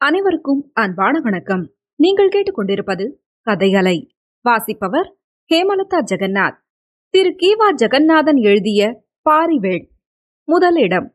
அனைவருக்கும் அன்பான வணக்கம். நீங்கள் கேட்டுக்கொண்டிருப்பது கதைகளை. வாசிப்பவர் ஹேமலதா ஜெகநாத். திரு கீவா ஜெகநாதன் எழுதிய பாரிவேள். முதலிடம்.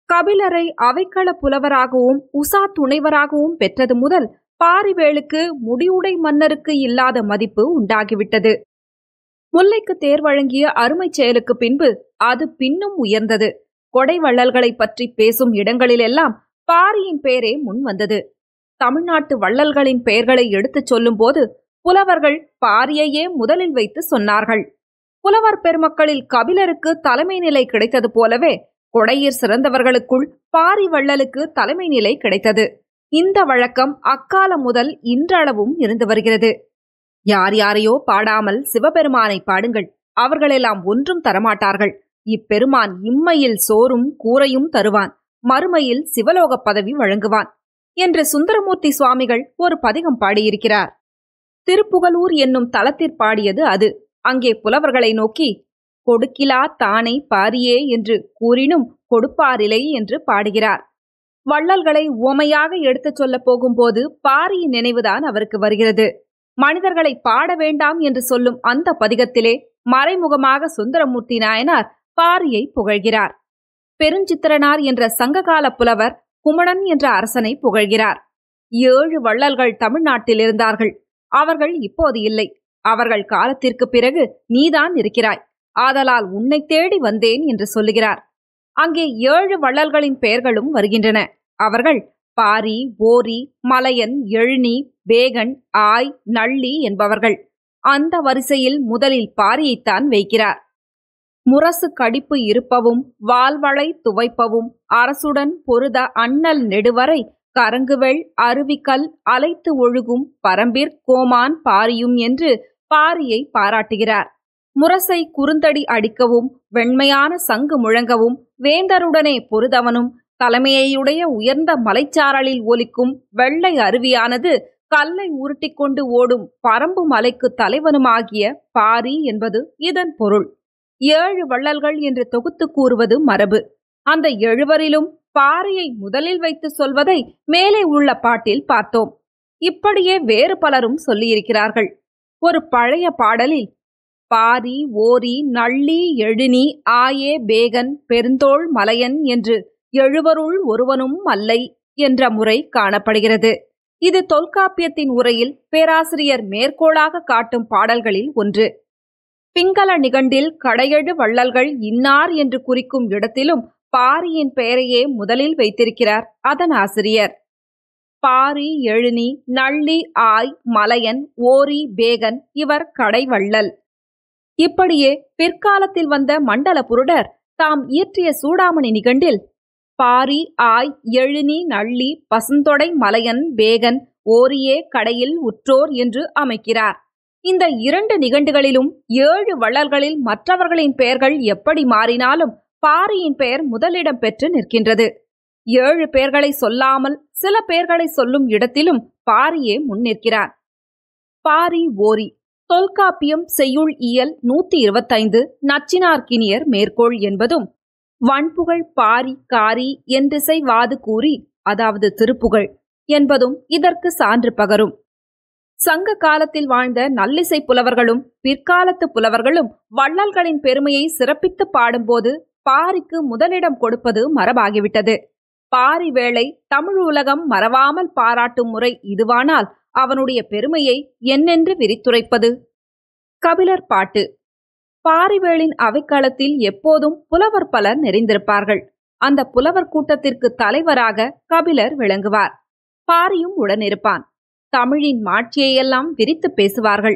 கபிலரை அவைக்கள புலவராகவும் உசா துணைவராகவும் பெற்றது முதல் பாரிவேளுக்கு முடிவுடை மன்னருக்கு இல்லாத மதிப்பு உண்டாகிவிட்டது. முல்லைக்கு தேர் வழங்கிய அருமை செயலுக்கு பின்பு அது பின்னும் உயர்ந்தது. கொடை வள்ளல்களை பற்றி பேசும் இடங்களிலெல்லாம் பாரியின் பெயரே முன் வந்தது. தமிழ்நாட்டு வள்ளல்களின் பெயர்களை எடுத்துச் சொல்லும் போது புலவர்கள் பாரியையே முதலில் வைத்து சொன்னார்கள். புலவர் பெருமக்களில் கபிலருக்கு தலைமை நிலை கிடைத்தது போலவே கொடையிற் சிறந்தவர்களுக்குள் பாரி வள்ளலுக்கு தலைமை நிலை கிடைத்தது. இந்த வழக்கம் அக்காலம் முதல் இன்றளவும் இருந்து வருகிறது. யார் யாரையோ பாடாமல் சிவபெருமானை பாடுங்கள், அவர்களெல்லாம் ஒன்றும் தரமாட்டார்கள். இப்பெருமான் இம்மையில் சோறும் கூரையும் தருவான், மறுமையில் சிவலோக பதவி வழங்குவான் என்று சுந்தரமூர்த்தி சுவாமிகள் ஒரு பதிகம் பாடியிருக்கிறார். திருப்புகலூர் என்னும் தலத்திற் பாடியது அது. அங்கே புலவர்களை நோக்கி கொடுக்கிலா தானை பாரியே என்று கூறினும் கொடுப்பாரிலை என்று பாடுகிறார். வள்ளல்களை உவமையாக எடுத்துச் சொல்ல போகும்போது பாரியின் நினைவுதான் அவருக்கு வருகிறது. மனிதர்களை பாட வேண்டாம் என்று சொல்லும் அந்த பதிகத்திலே மறைமுகமாக சுந்தரமூர்த்தி நாயனார் பாரியை புகழ்கிறார். பெருஞ்சித்திரனார் என்ற சங்ககால புலவர் குமணன் என்ற அரசனை புகழ்கிறார். 7 வள்ளல்கள் தமிழ்நாட்டில் இருந்தார்கள். அவர்கள் இப்போது இல்லை. அவர்கள் காலத்திற்கு பிறகு நீதான் இருக்கிறாய், ஆதலால் உன்னை தேடி வந்தேன் என்று சொல்லுகிறார். அங்கே 7 வள்ளல்களின் பெயர்களும் வருகின்றன. அவர்கள் பாரி, ஓரி, மலையன், எழுநி, பேகன், ஆய், நள்ளி என்பவர்கள். அந்த வரிசையில் முதலில் பாரியைத்தான் வைக்கிறார். முரசு கடிப்பு இருப்பவும் வாழ்வளை துவைப்பவும் அரசுடன் பொருத அண்ணல் நெடுவரை கரங்குவெள் அருவிக்கல் அலைத்து ஒழுகும் பரம்பிற் கோமான் பாரியும் என்று பாரியை பாராட்டுகிறார். முரசை குறுந்தடி அடிக்கவும் வெண்மையான சங்கு முழங்கவும் வேந்தருடனே பொருதவனும் தலைமையுடைய உயர்ந்த மலைச்சாரலில் ஒலிக்கும் வெள்ளை அருவியானது கல்லை உருட்டிக்கொண்டு ஓடும் பரம்பு மலைக்கு தலைவனுமாகிய பாரி என்பது இதன் பொருள். 7 வள்ளல்கள் என்று தொகுத்து கூறுவது மரபு. அந்த 7வரிலும் பாரியை முதலில் வைத்து சொல்வதை மேலே உள்ள பாட்டில் பார்த்தோம். இப்படியே வேறு பலரும் சொல்லியிருக்கிறார்கள். ஒரு பழைய பாடலில் பாரி, ஓரி, நள்ளி, எழுநி, ஆயே, பேகன், பெருந்தோள், மலையன் என்று 7வருள் ஒருவனும் அல்லை என்ற முறை காணப்படுகிறது. இது தொல்காப்பியத்தின் உரையில் பேராசிரியர் மேற்கோளாக காட்டும் பாடல்களில் ஒன்று. பிங்கள நிகண்டில் கடையெழு வள்ளல்கள் இன்னார் என்று குறிக்கும் இடத்திலும் பாரியின் பெயரையே முதலில் வைத்திருக்கிறார் அதன் ஆசிரியர். பாரி, எழுநி, நள்ளி, ஆய், மலையன், ஓரி, பேகன் இவர் கடைவள்ளல். இப்படியே பிற்காலத்தில் வந்த மண்டல புருடர் தாம் இயற்றிய சூடாமணி நிகண்டில் பாரி, ஆய், எழுநி, நள்ளி, பசுந்தொடை, மலையன், பேகன், ஓரியே கடையில் உற்றோர் என்று அமைக்கிறார். இந்த 2 நிகண்டுகளிலும் 7 வள்ளல்களில் மற்றவர்களின் பெயர்கள் எப்படி மாறினாலும் பாரியின் பெயர் முதலிடம் பெற்று நிற்கின்றது. 7 பெயர்களை சொல்லாமல் சில பெயர்களை சொல்லும் இடத்திலும் பாரியே முன்னிற்கிறார். பாரி, ஓரி. தொல்காப்பியம் செய்யுள் இயல் 125 நச்சினார்க்கினியர் மேற்கோள் என்பதும் வன்புகழ் பாரி காரி என்றிசை வாது கூறி, அதாவது திருப்புகழ் என்பதும் இதற்கு சான்று பகரும். சங்க காலத்தில் வாழ்ந்த நல்லிசை புலவர்களும் பிற்காலத்து புலவர்களும் வள்ளல்களின் பெருமையை சிறப்பித்து பாடும்போது பாரிக்கு முதலிடம் கொடுப்பது மரபாகிவிட்டது. பாரி வேளை தமிழ் உலகம் மறவாமல் பாராட்டும் முறை இதுவானால் அவனுடைய பெருமையை என்னென்று விரித்துரைப்பது? கபிலர் பாட்டு. பாரிவேளின் அவைக்களத்தில் எப்போதும் புலவர் பலர் நிறைந்திருப்பார்கள். அந்த புலவர் கூட்டத்திற்கு தலைவராக கபிலர் விளங்குவார். பாரியும் உடனிருப்பான். தமிழின் மாட்சியையெல்லாம் விரித்து பேசுவார்கள்.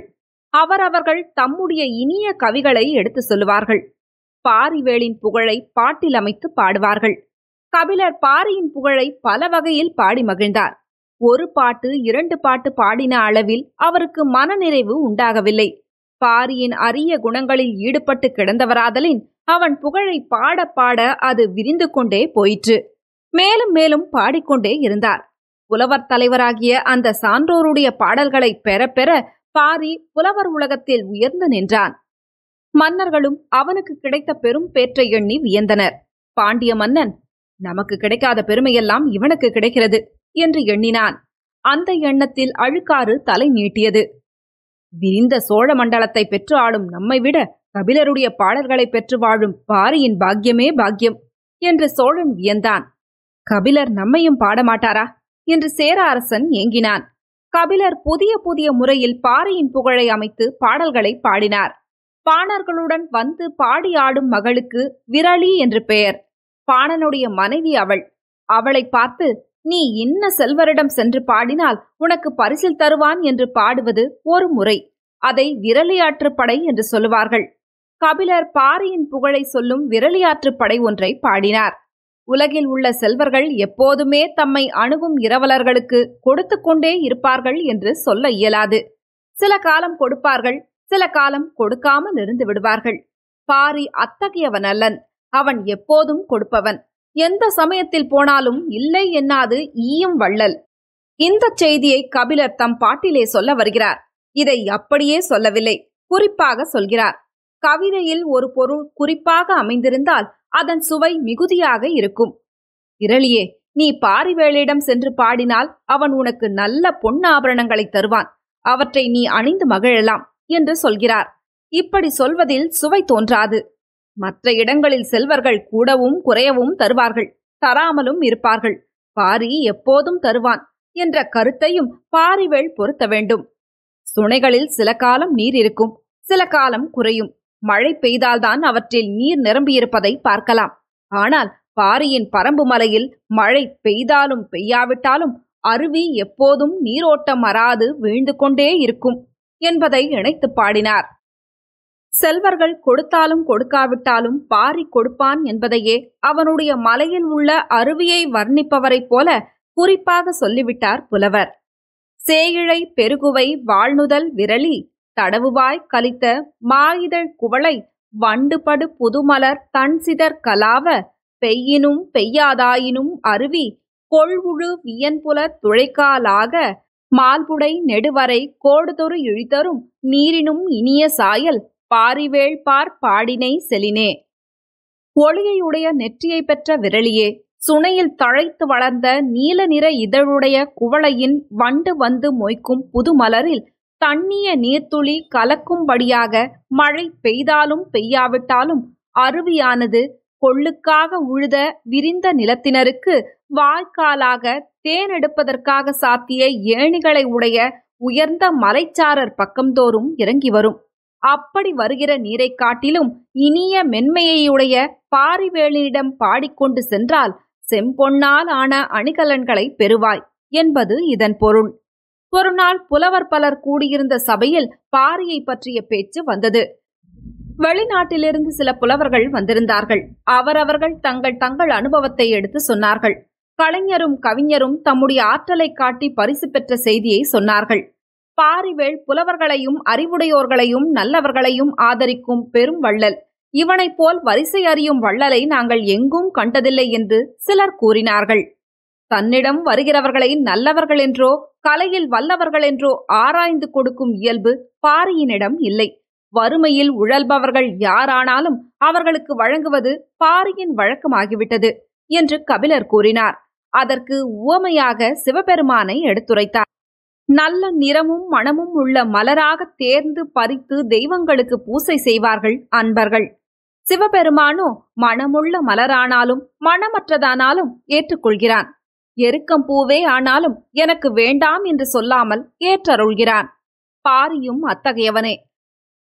அவரவர்கள் தம்முடைய இனிய கவிகளை எடுத்து சொல்லுவார்கள். பாரிவேளின் புகழை பாட்டில் அமைத்து பாடுவார்கள். கபிலர் பாரியின் புகழை பல வகையில் பாடி மகிழ்ந்தார். ஒரு பாட்டு 2 பாட்டு பாடின அளவில் அவருக்கு மனநிறைவு உண்டாகவில்லை. பாரியின் அரிய குணங்களில் ஈடுபட்டு கிடந்தவராதலின் அவன் புகழை பாட பாட அது விரிந்து கொண்டே போயிற்று. மேலும் மேலும் பாடிக்கொண்டே இருந்தார். புலவர் தலைவராகிய அந்த சான்றோருடைய பாடல்களை பெற பெற பாரி புலவர் உலகத்தில் உயர்ந்து நின்றான். மன்னர்களும் அவனுக்கு கிடைத்த பெரும் பேற்றை எண்ணி வியந்தனர். பாண்டிய மன்னன், நமக்கு கிடைக்காத பெருமையெல்லாம் இவனுக்கு கிடைக்கிறது, என்று எண்ணினான். அந்த எண்ணத்தில் அழுக்காறு தலை நீட்டியது. விரிந்த சோழ மண்டலத்தை பெற்று ஆளும் நம்மை விட கபிலருடைய பாடல்களை பெற்று வாழும் பாரியின் பாக்கியமே பாக்கியம் என்று சோழன் வியந்தான். கபிலர் நம்மையும் பாடமாட்டாரா என்று சேர அரசன் ஏங்கினான். கபிலர் புதிய புதிய முறையில் பாரியின் புகழை அமைத்து பாடல்களை பாடினார். பாணர்களுடன் வந்து பாடி ஆடும் மகளுக்கு விரலி என்று பெயர். பாணனுடைய மனைவி அவள். அவளை பார்த்து, நீ இன்ன செல்வரிடம் சென்று பாடினால் உனக்கு பரிசில் தருவான் என்று பாடுவது ஒரு முறை. அதை விரலியாற்றுப்படை என்று சொல்லுவார்கள். கபிலர் பாரியின் புகழை சொல்லும் விரலியாற்றுப்படை ஒன்றை பாடினார். உலகில் உள்ள செல்வர்கள் எப்போதுமே தம்மை அணுகும் இரவலர்களுக்கு கொடுத்து கொண்டே இருப்பார்கள் என்று சொல்ல இயலாது. சில காலம் கொடுப்பார்கள், சில காலம் கொடுக்காமல் இருந்து விடுவார்கள். பாரி அத்தகையவன் அல்லன். அவன் எப்போதும் கொடுப்பவன். எந்த சமயத்தில் போனாலும் இல்லை என்னாது ஈயும் வள்ளல். இந்த செய்தியை கபிலர் தம் பாட்டிலே சொல்ல வருகிறார். இதை அப்படியே சொல்லவில்லை, குறிப்பாக சொல்கிறார். கவிதையில் ஒரு பொருள் குறிப்பாக அமைந்திருந்தால் அதன் சுவை மிகுதியாக இருக்கும். விரலியே, நீ பாரிவேளிடம் சென்று பாடினால் அவன் உனக்கு நல்ல பொன்னாபரணங்களை தருவான். அவற்றை நீ அணிந்து மகிழலாம் என்று சொல்கிறார். இப்படி சொல்வதில் சுவை தோன்றாது. மற்ற இடங்களில் செல்வர்கள் கூடவும் குறையவும் தருவார்கள், தராமலும் இருப்பார்கள். பாரி எப்போதும் தருவான் என்ற கருத்தையும் பாரிவேள் பொருத்த வேண்டும். சுனைகளில் சில காலம் நீர் இருக்கும், சில காலம் குறையும். மழை பெய்தால்தான் அவற்றில் நீர் நிரம்பியிருப்பதை பார்க்கலாம். ஆனால் பாரியின் பரம்பு மலையில் மழை பெய்தாலும் பெய்யாவிட்டாலும் அருவி எப்போதும் நீரோட்டம் அறாது வீழ்ந்து கொண்டே இருக்கும் என்பதை இணைத்து பாடினார். செல்வர்கள் கொடுத்தாலும் கொடுக்காவிட்டாலும் பாரி கொடுப்பான் என்பதையே அவனுடைய மலையில் உள்ள அருவியை வர்ணிப்பவரைப் போல குறிப்பாக சொல்லிவிட்டார் புலவர். சேயிழை பெருகுவை வாழ்நுதல் விரலி தடவுவாய் கலித்த மாயிதழ் குவளை வண்டுபடு புதுமலர் தன்சிதற் கலாவ பெய்யினும் பெய்யாதாயினும் அருவி கொள்வுழு வியன்புல துழைக்காலாக மால்புடை நெடுவரை கோடுதொரு இழிதரும் நீரினும் இனிய சாயல் பாரிவேள் பார் பாடினை செலினே. ஒளியையுடைய நெற்றியை பெற்ற விரலியே, சுனையில் தழைத்து வளர்ந்த நீல நிற இதழுடைய குவளையின் வண்டு வந்து மொய்க்கும் புதுமலரில் தண்ணிய நீர்த்துளி கலக்கும்படியாக மழை பெய்தாலும் பெய்யாவிட்டாலும் அருவியானது கொள்ளுக்காக உழுத விரிந்த நிலத்தினருக்கு வாய்க்காலாக தேனெடுப்பதற்காக சாத்திய ஏணிகளை உடைய உயர்ந்த மலைச்சாரர் பக்கம்தோறும் இறங்கி வரும். அப்படி வருகிற நீரை காட்டிலும் இனிய மென்மையுடைய பாரிவேளியிடம் பாடிக்கொண்டு சென்றால் செம்பொன்னால் ஆன அணிகலன்களை பெறுவாய் என்பது இதன் பொருள். ஒரு நாள் புலவர் பலர் கூடியிருந்த சபையில் பாரியை பற்றிய பேச்சு வந்தது. வெளிநாட்டிலிருந்து சில புலவர்கள் வந்திருந்தார்கள். அவரவர்கள் தங்கள் தங்கள் அனுபவத்தை எடுத்து சொன்னார்கள். கலைஞரும் கவிஞரும் தம்முடைய ஆற்றலை காட்டி பரிசு பெற்ற செய்தியை சொன்னார்கள். பாரிவேள் புலவர்களையும் அறிவுடையோர்களையும் நல்லவர்களையும் ஆதரிக்கும் பெரும் வள்ளல். இவனைப் போல் வரிசை அறியும் வள்ளலை நாங்கள் எங்கும் கண்டதில்லை என்று சிலர் கூறினார்கள். தன்னிடம் வருகிறவர்களை நல்லவர்கள் என்றோ கலையில் வல்லவர்கள் என்றோ ஆராய்ந்து கொடுக்கும் இயல்பு பாரியினிடம் இல்லை. வறுமையில் உழல்பவர்கள் யாரானாலும் அவர்களுக்கு வழங்குவது பாரியின் வழக்கமாகிவிட்டது என்று கபிலர் கூறினார். அதற்கு உவமையாக சிவபெருமானை எடுத்துரைத்தார். நல்ல நிறமும் மணமும் உள்ள மலராக தேர்ந்து பறித்து தெய்வங்களுக்கு பூசை செய்வார்கள் அன்பர்கள். சிவபெருமானோ மணமுள்ள மலரானாலும் மணமற்றதானாலும் ஏற்றுக்கொள்கிறான். எருக்கம்பூவே ஆனாலும் எனக்கு வேண்டாம் என்று சொல்லாமல் ஏற்றருள்கிறான். பாரியும் அத்தகையவனே.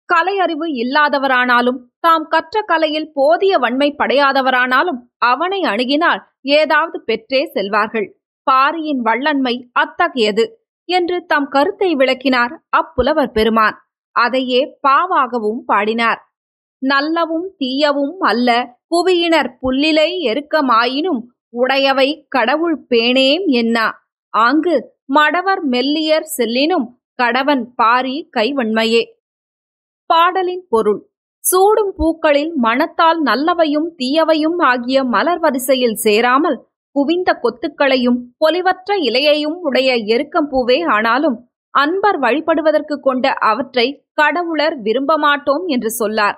கலையறிவு இல்லாதவரானாலும் தாம் கற்ற கலையில் போதிய வன்மை படையாதவரானாலும் அவனை அணுகினால் ஏதாவது பெற்றே செல்வார்கள். பாரியின் வள்ளன்மை அத்தகையது என்று தம் கருத்தை விளக்கினார் அப்புலவர் பெருமான். அதையே பாவாகவும் பாடினார். நல்லவும் தீயவும் அல்ல புவியினர் புல்லிலை எருக்கமாயினும் உடையவை கடவுள் பேணேம் என்னா ஆங்கு மடவர் மெல்லியர் செல்லினும் கடவன் பாரி கைவன்மையே. பாடலின் பொருள்: சூடும் பூக்களில் மனத்தால் நல்லவையும் தீயவையும் ஆகிய மலர் வரிசையில் சேராமல் குவிந்த கொத்துக்களையும் பொலிவற்ற இலையையும் உடைய எருக்கம்பூவே ஆனாலும் அன்பர் வழிபடுவதற்கு கொண்ட அவற்றை கடவுளர் விரும்ப மாட்டோம் என்று சொல்லார்.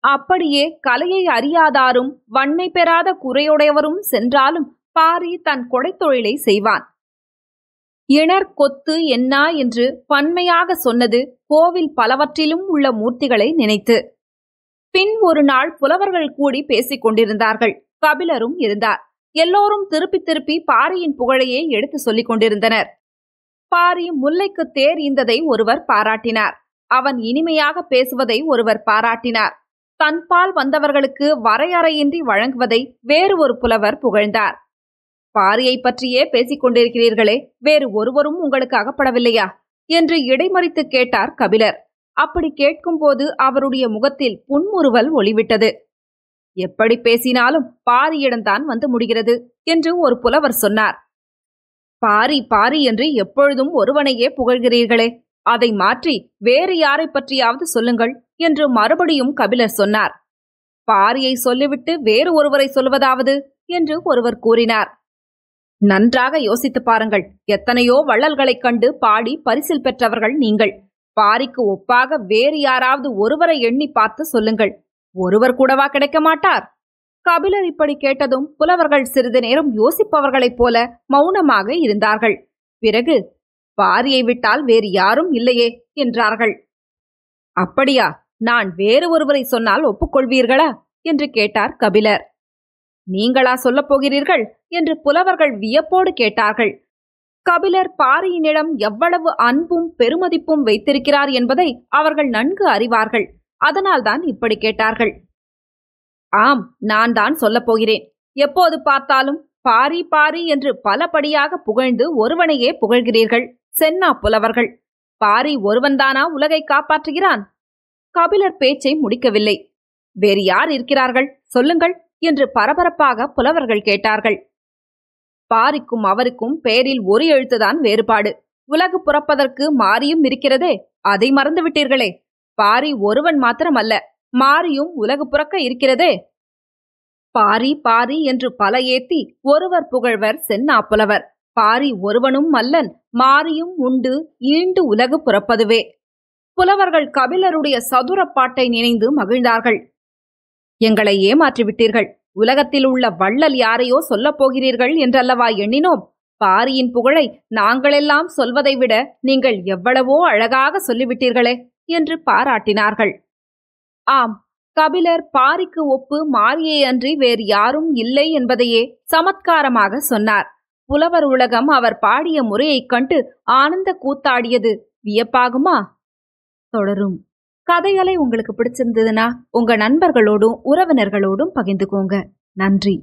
அப்படியே கலையை அறியாதாரும் வன்மை பெறாத குறையுடையவரும் சென்றாலும் பாரி தன் கொடைத்தொழிலை செய்வான். இணர் கொத்து என்னா என்று பன்மையாக சொன்னது கோவில் பலவற்றிலும் உள்ள மூர்த்திகளை நினைத்து. பின் ஒரு நாள் புலவர்கள் கூடி பேசிக் கொண்டிருந்தார்கள். கபிலரும் இருந்தார். எல்லோரும் திருப்பி திருப்பி பாரியின் புகழையே எடுத்து சொல்லிக் கொண்டிருந்தனர். பாரி முல்லைக்கு தேர் ஈந்ததை ஒருவர் பாராட்டினார். அவன் இனிமையாக பேசுவதை ஒருவர் பாராட்டினார். தன்பால் வந்தவர்களுக்கு வரையறையின்றி வழங்குவதை வேறு ஒரு புலவர் புகழ்ந்தார். பாரியை பற்றியே பேசிக் கொண்டிருக்கிறீர்களே, வேறு ஒருவரும் உங்களுக்கு அகப்படவில்லையா என்று இடைமறித்து கேட்டார் கபிலர். அப்படி கேட்கும்போது அவருடைய முகத்தில் புன்முறுவல் ஒளிவிட்டது. எப்படி பேசினாலும் பாரியிடம்தான் வந்து முடிகிறது என்று ஒரு புலவர் சொன்னார். பாரி பாரி என்று எப்பொழுதும் ஒருவனையே புகழ்கிறீர்களே, அதை மாற்றி வேறு யாரை பற்றியாவது சொல்லுங்கள் என்று மறுபடியும் கபிலர் சொன்னார். பாரியை சொல்லிவிட்டு வேறு ஒருவரை சொல்வதாவது என்று ஒருவர் கூறினார். நன்றாக யோசித்து பாருங்கள். எத்தனையோ வள்ளல்களைக் கண்டு பாடி பரிசில் பெற்றவர்கள் நீங்கள். பாரிக்கு ஒப்பாக வேறு யாராவது ஒருவரை எண்ணி பார்த்து சொல்லுங்கள். ஒருவர் கூடவா கிடைக்க மாட்டார்? கபிலர் இப்படி கேட்டதும் புலவர்கள் சிறிது நேரம் யோசிப்பவர்களைப் போல மௌனமாக இருந்தார்கள். பிறகு, பாரியை விட்டால் வேறு யாரும் இல்லையே என்றார்கள். அப்படியா? நான் வேறு ஒருவரை சொன்னால் ஒப்புக்கொள்வீர்களா என்று கேட்டார் கபிலர். நீங்களா சொல்லப் போகிறீர்கள் என்று புலவர்கள் வியப்போடு கேட்டார்கள். கபிலர் பாரியினிடம் எவ்வளவு அன்பும் பெருமதிப்பும் வைத்திருக்கிறார் என்பதை அவர்கள் நன்கு அறிவார்கள். அதனால்தான் இப்படி கேட்டார்கள். ஆம், நான் தான் சொல்லப் போகிறேன். எப்போது பார்த்தாலும் பாரி பாரி என்று பலபடியாக புகழ்ந்து ஒருவனையே புகழ்கிறீர்கள். சென்னா புலவர்கள். பாரி ஒருவன்தானா உலகை காப்பாற்றுகிறான்? கபிலர் பேச்சை முடிக்கவில்லை. வேறு யார் இருக்கிறார்கள் சொல்லுங்கள் என்று பரபரப்பாக புலவர்கள் கேட்டார்கள். பாரிக்கும் அவருக்கும் பெயரில் ஒரு எழுத்துதான் வேறுபாடு. உலகு புறப்பதற்கு மாரியும் இருக்கிறதே, அதை மறந்துவிட்டீர்களே. பாரி ஒருவன் மாத்திரமல்ல, மாரியும் உலகு புறக்க இருக்கிறதே. பாரி பாரி என்று பல ஏத்தி ஒருவர் புகழ்வர் சென்னா புலவர். பாரி ஒருவனும் அல்லன், மாரியும் உண்டு ஈண்டு உலகு புறப்பதுவே. புலவர்கள் கபிலருடைய சதுரப்பாட்டை நினைந்து மகிழ்ந்தார்கள். எங்களை ஏமாற்றிவிட்டீர்கள். உலகத்தில் உள்ள வள்ளல் யாரையோ சொல்லப் போகிறீர்கள் என்றல்லவா எண்ணினோம். பாரியின் புகழை நாங்களெல்லாம் சொல்வதை விட நீங்கள் எவ்வளவோ அழகாக சொல்லிவிட்டீர்களே என்று பாராட்டினார்கள். ஆம், கபிலர் பாரிக்கு ஒப்பு மாரியை அன்றி வேறு யாரும் இல்லை என்பதையே சமத்காரமாக சொன்னார். புலவர் உலகம் அவர் பாடிய முறையைக் கண்டு ஆனந்த கூத்தாடியது வியப்பாகுமா? தொடரும். கதைகளை உங்களுக்கு பிடிச்சிருந்ததுன்னா உங்க நண்பர்களோடும் உறவினர்களோடும் பகிர்ந்துக்கோங்க. நன்றி.